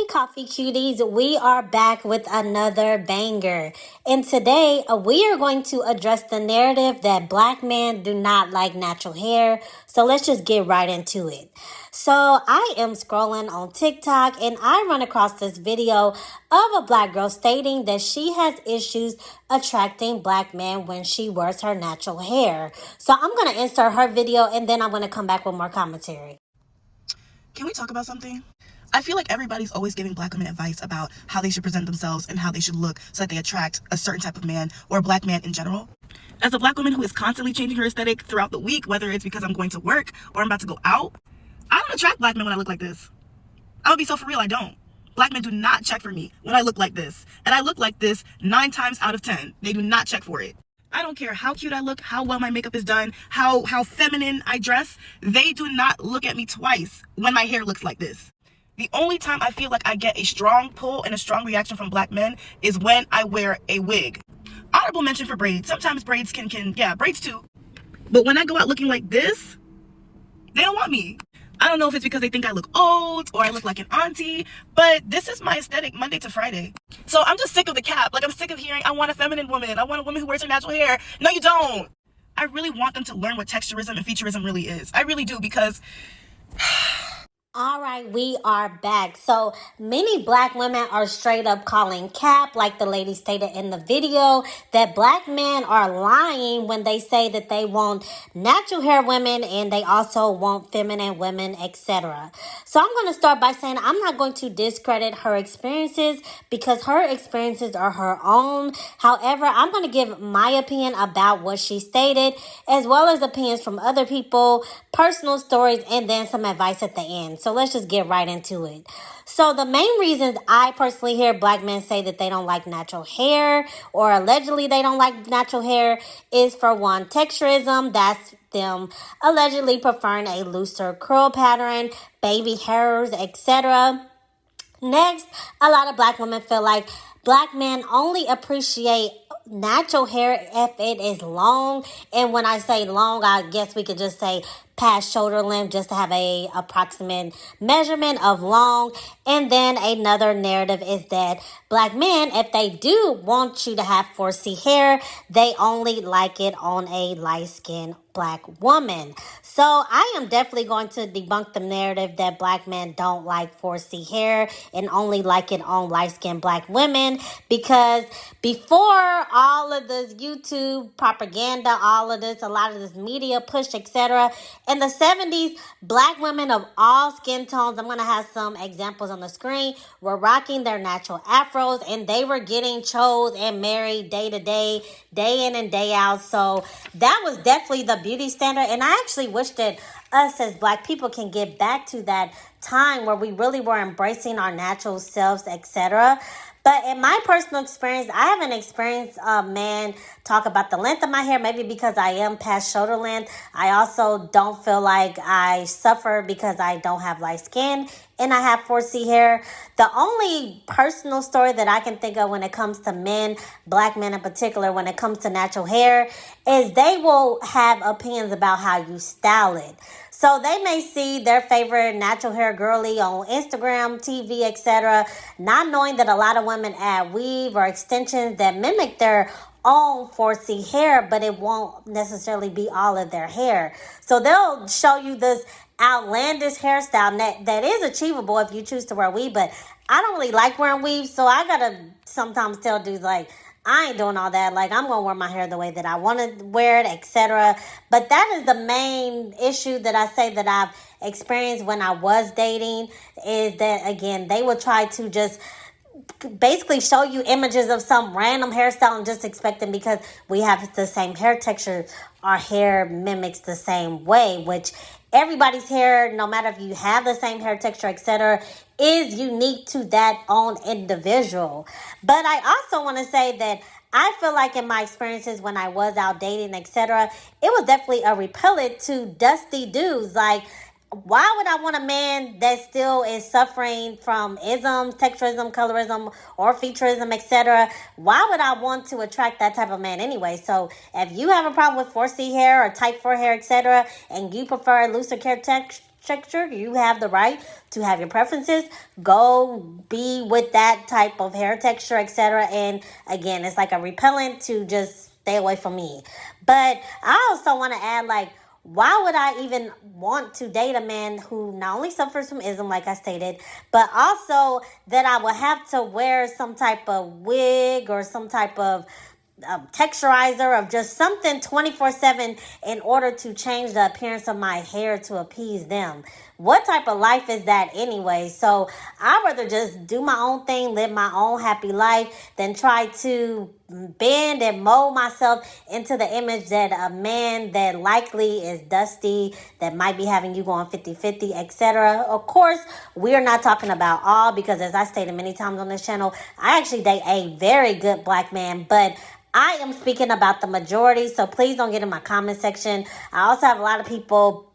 Coffee Cuties, we are back with another banger. And today we are going to address the narrative that black men do not like natural hair. So let's just get right into it. So I am scrolling on TikTok and I run across this video of a black girl stating that she has issues attracting black men when she wears her natural hair. So I'm going to insert her video and then I'm going to come back with more commentary. Can we talk about something? I feel like everybody's always giving black women advice about how they should present themselves and how they should look so that they attract a certain type of man or a black man in general. As a black woman who is constantly changing her aesthetic throughout the week, whether it's because I'm going to work or I'm about to go out, I don't attract black men when I look like this. I'm gonna be so for real, I don't. Black men do not check for me when I look like this. And I look like this 9 times out of 10. They do not check for it. I don't care how cute I look, how well my makeup is done, how feminine I dress. They do not look at me twice when my hair looks like this. The only time I feel like I get a strong pull and a strong reaction from black men is when I wear a wig. Honorable mention for braids. Sometimes braids yeah, braids too. But when I go out looking like this, they don't want me. I don't know if it's because they think I look old or I look like an auntie, but this is my aesthetic Monday to Friday. So I'm just sick of the cap. Like, I'm sick of hearing, I want a feminine woman. I want a woman who wears her natural hair. No, you don't. I really want them to learn what texturism and featureism really is. I really do, because all right, we are back. So many black women are straight up calling cap, like the lady stated in the video, that black men are lying when they say that they want natural hair women and they also want feminine women, etc. So I'm going to start by saying I'm not going to discredit her experiences because her experiences are her own. However, I'm going to give my opinion about what she stated, as well as opinions from other people, personal stories, and then some advice at the end. So let's just get right into it. So the main reasons I personally hear black men say that they don't like natural hair or allegedly they don't like natural hair is, for one, texturism. That's them allegedly preferring a looser curl pattern, baby hairs, etc. Next, a lot of black women feel like black men only appreciate natural hair if it is long. And when I say long, I guess we could just say past shoulder length, just to have a approximate measurement of long. And then another narrative is that black men, if they do want you to have 4C hair, they only like it on a light-skinned black woman. So I am definitely going to debunk the narrative that black men don't like 4C hair and only like it on light-skinned black women, because before all of this YouTube propaganda, all of this, a lot of this media push, etc., in the 70s, black women of all skin tones, I'm going to have some examples on the screen, were rocking their natural afros, and they were getting chose and married day to day, day in and day out. So that was definitely the beauty standard, and I actually wish that us as black people can get back to that time where we really were embracing our natural selves, etc. But in my personal experience, I haven't experienced a man talk about the length of my hair, maybe because I am past shoulder length. I also don't feel like I suffer because I don't have light skin and I have 4C hair. The only personal story that I can think of when it comes to men, black men in particular, when it comes to natural hair, is they will have opinions about how you style it. So they may see their favorite natural hair girly on Instagram, TV, etc., not knowing that a lot of women add weave or extensions that mimic their own 4C hair, but it won't necessarily be all of their hair. So they'll show you this outlandish hairstyle that is achievable if you choose to wear weave, but I don't really like wearing weave, so I gotta sometimes tell dudes, like, I ain't doing all that. Like, I'm going to wear my hair the way that I want to wear it, etc. But that is the main issue that I say that I've experienced when I was dating, is that, again, they will try to just basically show you images of some random hairstyle and just expect them, because we have the same hair texture, our hair mimics the same way, which everybody's hair, no matter if you have the same hair texture, etc., is unique to that own individual. But I also want to say that I feel like in my experiences when I was out dating, etc., it was definitely a repellent to dusty dudes. Like, why would I want a man that still is suffering from isms, texturism, colorism, or featureism, etc.? Why would I want to attract that type of man anyway? So if you have a problem with 4C hair or type 4 hair, etc., and you prefer looser hair texture, texture. You have the right to have your preferences. Go be with that type of hair texture, etc. And again, it's like a repellent to just stay away from me. But I also want to add, like, why would I even want to date a man who not only suffers from ism, like I stated, but also that I will have to wear some type of wig or some type of texturizer of just something 24/7 in order to change the appearance of my hair to appease them? What type of life is that anyway? So I'd rather just do my own thing, live my own happy life, than try to bend and mold myself into the image that a man that likely is dusty, that might be having you going 50-50, etc. Of course, we are not talking about all, because as I stated many times on this channel, I actually date a very good black man, but I am speaking about the majority, so please don't get in my comment section. I also have a lot of people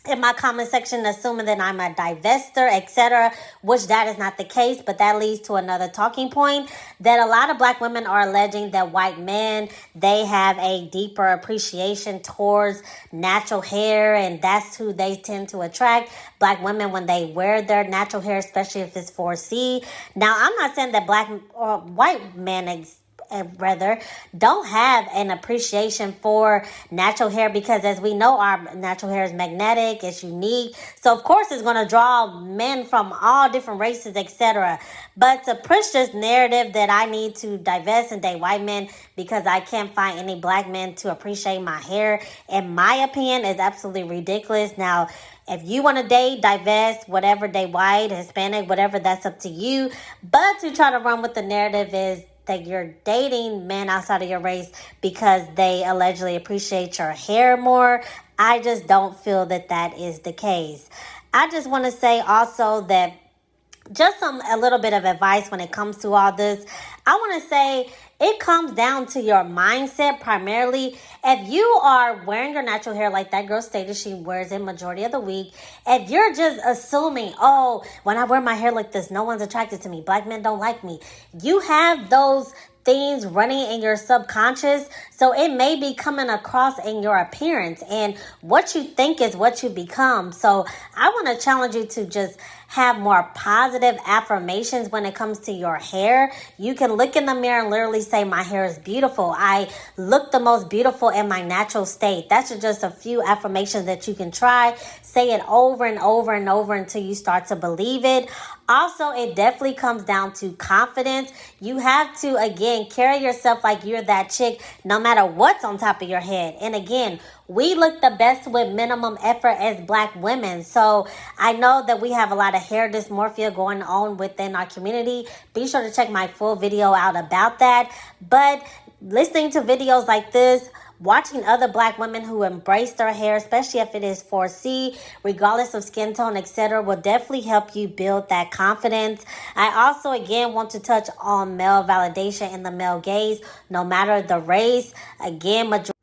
in my comment section assuming that I'm a divester, etc., which that is not the case, but that leads to another talking point, that a lot of black women are alleging that white men, they have a deeper appreciation towards natural hair, and that's who they tend to attract, black women, when they wear their natural hair, especially if it's 4C. Now, I'm not saying that black or white men rather don't have an appreciation for natural hair, because as we know, our natural hair is magnetic, it's unique, so of course it's going to draw men from all different races, etc. But to push this narrative that I need to divest and date white men because I can't find any black men to appreciate my hair, in my opinion, is absolutely ridiculous. Now, if you want to date, divest, whatever, date white, Hispanic, whatever, that's up to you. But to try to run with the narrative is that you're dating men outside of your race because they allegedly appreciate your hair more, I just don't feel that that is the case. I just want to say also that just a little bit of advice when it comes to all this. I want to say it comes down to your mindset primarily. If you are wearing your natural hair like that girl stated she wears it majority of the week, if you're just assuming, oh, when I wear my hair like this, no one's attracted to me, black men don't like me, you have those things running in your subconscious, so it may be coming across in your appearance, and what you think is what you become. So I want to challenge you to just have more positive affirmations when it comes to your hair. You can look in the mirror and literally say, my hair is beautiful. I look the most beautiful in my natural state. That's just a few affirmations that you can try. Say it over and over and over until you start to believe it. Also, it definitely comes down to confidence. You have to, again, carry yourself like you're that chick no matter what's on top of your head. And again, we look the best with minimum effort as black women. So I know that we have a lot of hair dysmorphia going on within our community. Be sure to check my full video out about that. But listening to videos like this, watching other black women who embrace their hair, especially if it is 4C, regardless of skin tone, etc., will definitely help you build that confidence. I also, again, want to touch on male validation and the male gaze, no matter the race. Again, majority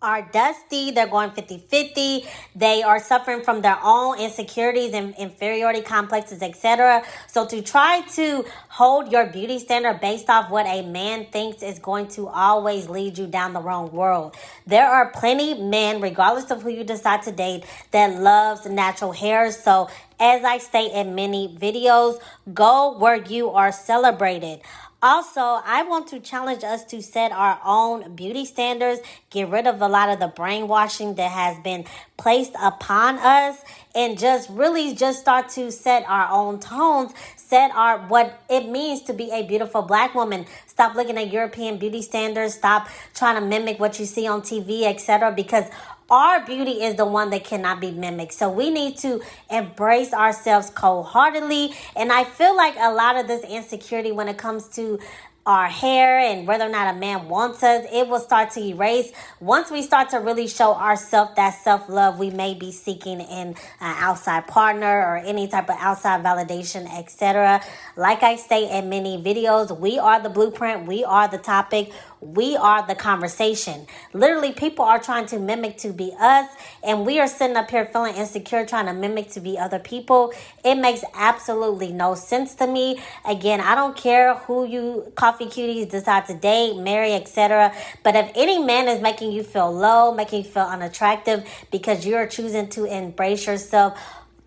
are dusty, they're going 50-50, they are suffering from their own insecurities and inferiority complexes, etc. So to try to hold your beauty standard based off what a man thinks is going to always lead you down the wrong world. There are plenty men, regardless of who you decide to date, that loves natural hair. So as I state in many videos, go where you are celebrated. Also, I want to challenge us to set our own beauty standards, get rid of a lot of the brainwashing that has been placed upon us, and just really just start to set our own tones, set our what it means to be a beautiful black woman. Stop looking at European beauty standards, stop trying to mimic what you see on TV, etc., because our beauty is the one that cannot be mimicked. So we need to embrace ourselves cold-heartedly. And I feel like a lot of this insecurity when it comes to our hair and whether or not a man wants us, it will start to erase once we start to really show ourselves that self-love we may be seeking in an outside partner or any type of outside validation, etc. Like I say in many videos, we are the blueprint, we are the topic, we are the conversation. Literally, people are trying to mimic to be us, and we are sitting up here feeling insecure, trying to mimic to be other people. It makes absolutely no sense to me. Again, I don't care who you coffee cuties decide to date, marry, etc. But if any man is making you feel low, making you feel unattractive because you're choosing to embrace yourself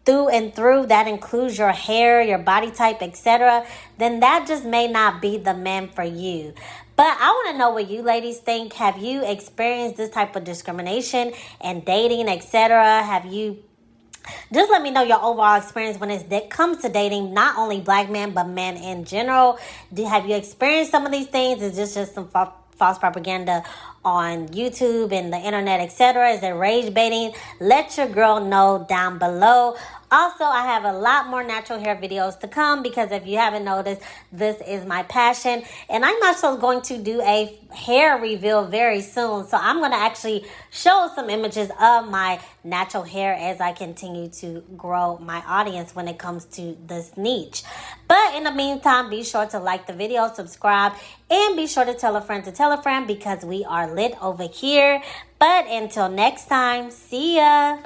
through and through, that includes your hair, your body type, etc., then that just may not be the man for you. But I want to know what you ladies think. Have you experienced this type of discrimination and dating, etc.? Have you just let me know your overall experience when it comes to dating, not only black men, but men in general. Have you experienced some of these things? Is this just some false propaganda on YouTube and the internet, etc.? Is it rage baiting? Let your girl know down below. Also, I have a lot more natural hair videos to come because if you haven't noticed, this is my passion. And I'm also going to do a hair reveal very soon. So I'm going to actually show some images of my natural hair as I continue to grow my audience when it comes to this niche. But in the meantime, be sure to like the video, subscribe, and be sure to tell a friend because we are lit over here. But until next time, see ya.